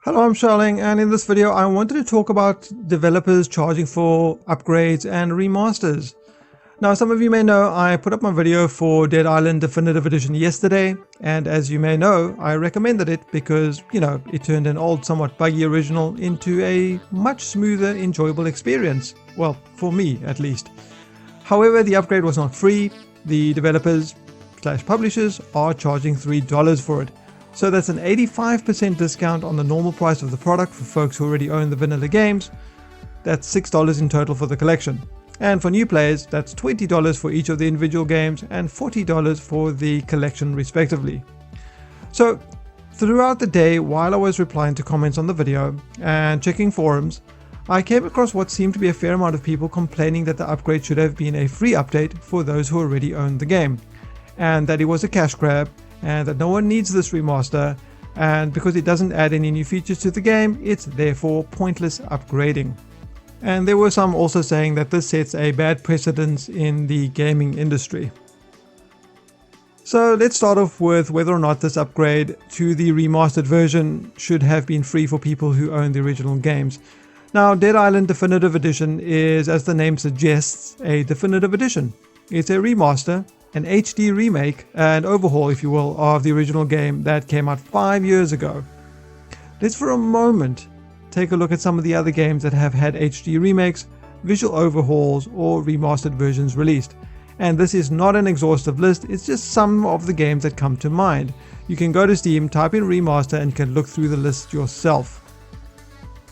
Hello, I'm Charling, and in this video I wanted to talk about developers charging for upgrades and remasters. Now, some of you may know I put up my video for Dead Island Definitive Edition yesterday, and as you may know, I recommended it because, it turned an old, somewhat buggy original into a much smoother, enjoyable experience. Well, for me at least. However, the upgrade was not free. The developers/publishers are charging $3 for it. So that's an 85% discount on the normal price of the product for folks who already own the vanilla games. That's $6 in total for the collection. And for new players, that's $20 for each of the individual games and $40 for the collection respectively. So throughout the day, while I was replying to comments on the video and checking forums, I came across what seemed to be a fair amount of people complaining that the upgrade should have been a free update for those who already owned the game, and that it was a cash grab, and that no one needs this remaster, and because it doesn't add any new features to the game, it's therefore pointless upgrading. And there were some also saying that this sets a bad precedence in the gaming industry. So let's start off with whether or not this upgrade to the remastered version should have been free for people who own the original games. Now, Dead Island Definitive Edition is, as the name suggests, a definitive edition. It's a remaster, an HD remake and overhaul, if you will, of the original game that came out 5 years ago. Let's for a moment take a look at some of the other games that have had HD remakes, visual overhauls or remastered versions released. And this is not an exhaustive list, it's just some of the games that come to mind. You can go to Steam, type in remaster and you can look through the list yourself.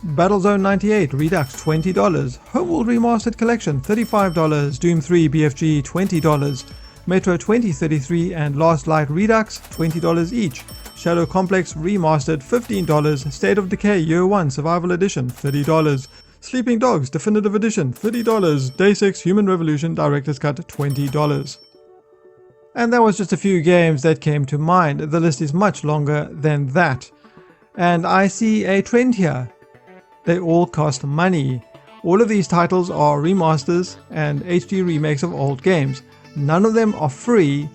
Battlezone 98 Redux $20, Homeworld Remastered Collection $35, Doom 3 BFG $20, Metro 2033 and Last Light Redux $20 each, Shadow Complex Remastered $15, State of Decay Year 1 Survival Edition $30, Sleeping Dogs Definitive Edition $30, Day 6 Human Revolution Director's Cut $20. And that was just a few games that came to mind. The list is much longer than that. And I see a trend here. They all cost money. All of these titles are remasters and HD remakes of old games. None of them are free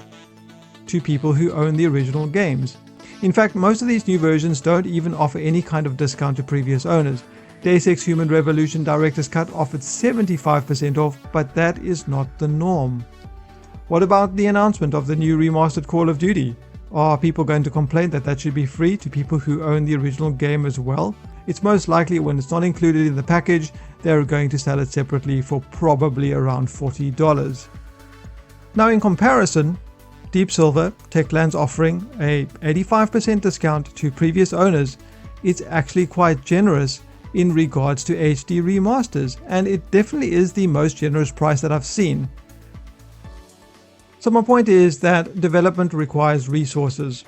to people who own the original games. In fact, most of these new versions don't even offer any kind of discount to previous owners. Day 6 Human Revolution Director's Cut offered 75% off, but that is not the norm. What about the announcement of the new remastered Call of Duty? Are people going to complain that that should be free to people who own the original game as well? It's most likely when it's not included in the package, they're going to sell it separately for probably around $40. Now in comparison, Deep Silver, Techland's offering a 85% discount to previous owners. It's actually quite generous in regards to HD remasters, and it definitely is the most generous price that I've seen. So my point is that development requires resources,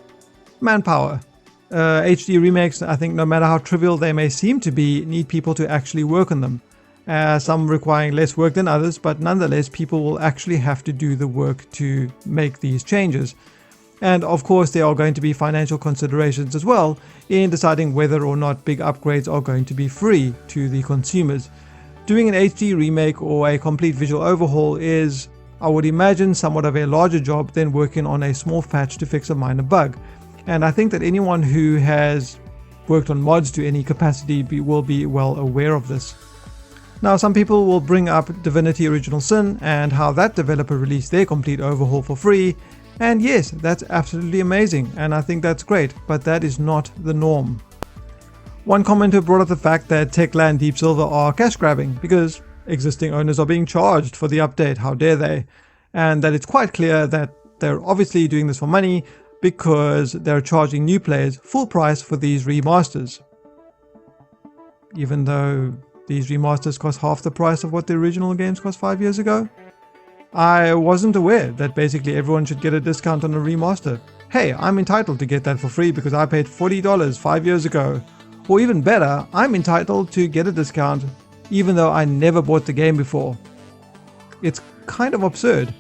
manpower. HD remakes, I think no matter how trivial they may seem to be, need people to actually work on them. Some requiring less work than others, but nonetheless people will actually have to do the work to make these changes. And of course there are going to be financial considerations as well in deciding whether or not big upgrades are going to be free to the consumers. Doing an HD remake or a complete visual overhaul is, I would imagine, somewhat of a larger job than working on a small patch to fix a minor bug. And I think that anyone who has worked on mods to any capacity will be well aware of this. Now, some people will bring up Divinity Original Sin and how that developer released their complete overhaul for free, and yes, that's absolutely amazing and I think that's great, but that is not the norm. One commenter brought up the fact that Techland Deep Silver are cash grabbing because existing owners are being charged for the update, how dare they, and that it's quite clear that they're obviously doing this for money because they're charging new players full price for these remasters. Even though these remasters cost half the price of what the original games cost 5 years ago? I wasn't aware that basically everyone should get a discount on a remaster. Hey, I'm entitled to get that for free because I paid $40 5 years ago. Or even better, I'm entitled to get a discount even though I never bought the game before. It's kind of absurd.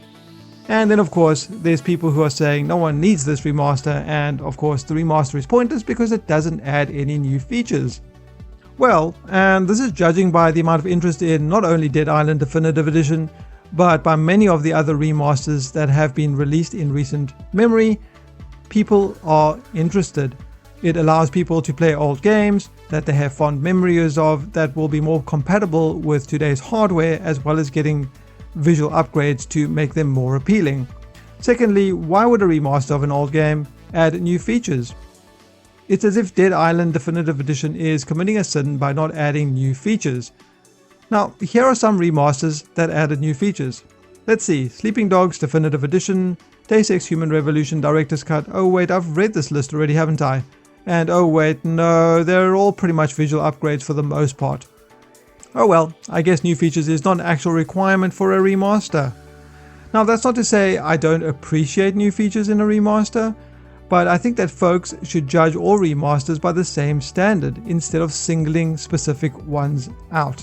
And then of course, there's people who are saying no one needs this remaster, and of course the remaster is pointless because it doesn't add any new features. Well, and this is judging by the amount of interest in not only Dead Island Definitive Edition, but by many of the other remasters that have been released in recent memory, people are interested. It allows people to play old games that they have fond memories of that will be more compatible with today's hardware, as well as getting visual upgrades to make them more appealing. Secondly, why would a remaster of an old game add new features? It's as if Dead Island Definitive Edition is committing a sin by not adding new features. Now, here are some remasters that added new features. Let's see, Sleeping Dogs Definitive Edition, Deus Ex Human Revolution Director's Cut. Oh wait, I've read this list already, haven't I? And oh wait, no, they're all pretty much visual upgrades for the most part. Oh well, I guess new features is not an actual requirement for a remaster. Now that's not to say I don't appreciate new features in a remaster, but I think that folks should judge all remasters by the same standard instead of singling specific ones out.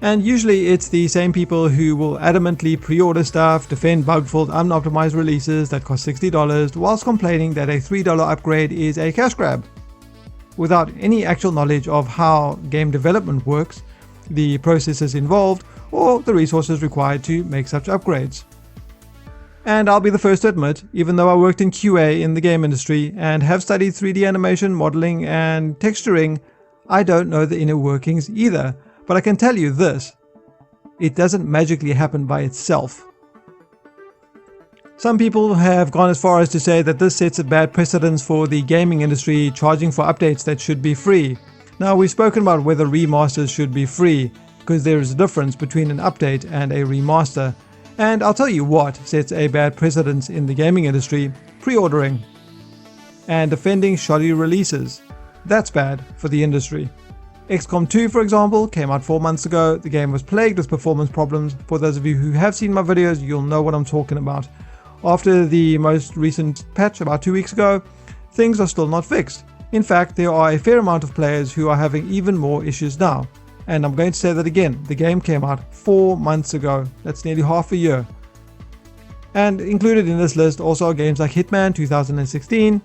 And usually it's the same people who will adamantly pre-order stuff, defend bug-filled unoptimized releases that cost $60 whilst complaining that a $3 upgrade is a cash grab, without any actual knowledge of how game development works, the processes involved, or the resources required to make such upgrades. And I'll be the first to admit, even though I worked in QA in the game industry and have studied 3D animation, modeling and texturing, I don't know the inner workings either. But I can tell you this, it doesn't magically happen by itself. Some people have gone as far as to say that this sets a bad precedence for the gaming industry charging for updates that should be free. Now, we've spoken about whether remasters should be free, because there is a difference between an update and a remaster. And I'll tell you what sets a bad precedence in the gaming industry: pre-ordering and defending shoddy releases. That's bad for the industry. XCOM 2, for example, came out 4 months ago. The game was plagued with performance problems. For those of you who have seen my videos, you'll know what I'm talking about. After the most recent patch about 2 weeks ago, things are still not fixed. In fact, there are a fair amount of players who are having even more issues now. And I'm going to say that again, the game came out 4 months ago. That's nearly half a year. And included in this list also are games like Hitman 2016,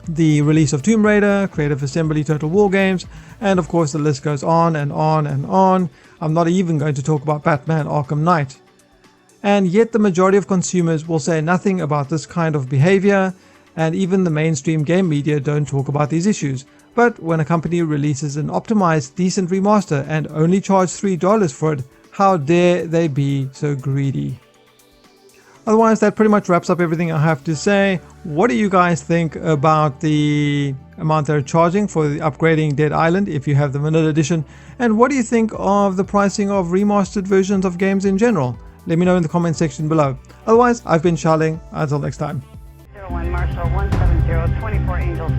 the release of Tomb Raider, Creative Assembly Total War games, and of course the list goes on and on and on. I'm not even going to talk about Batman Arkham Knight. And yet the majority of consumers will say nothing about this kind of behavior, and even the mainstream game media don't talk about these issues. But when a company releases an optimized, decent remaster and only charge $3 for it, how dare they be so greedy? Otherwise, that pretty much wraps up everything I have to say. What do you guys think about the amount they're charging for the upgrading Dead Island if you have the vanilla edition? And what do you think of the pricing of remastered versions of games in general? Let me know in the comment section below. Otherwise, I've been Charling. Until next time. 01 Marshall 170 24 Angels.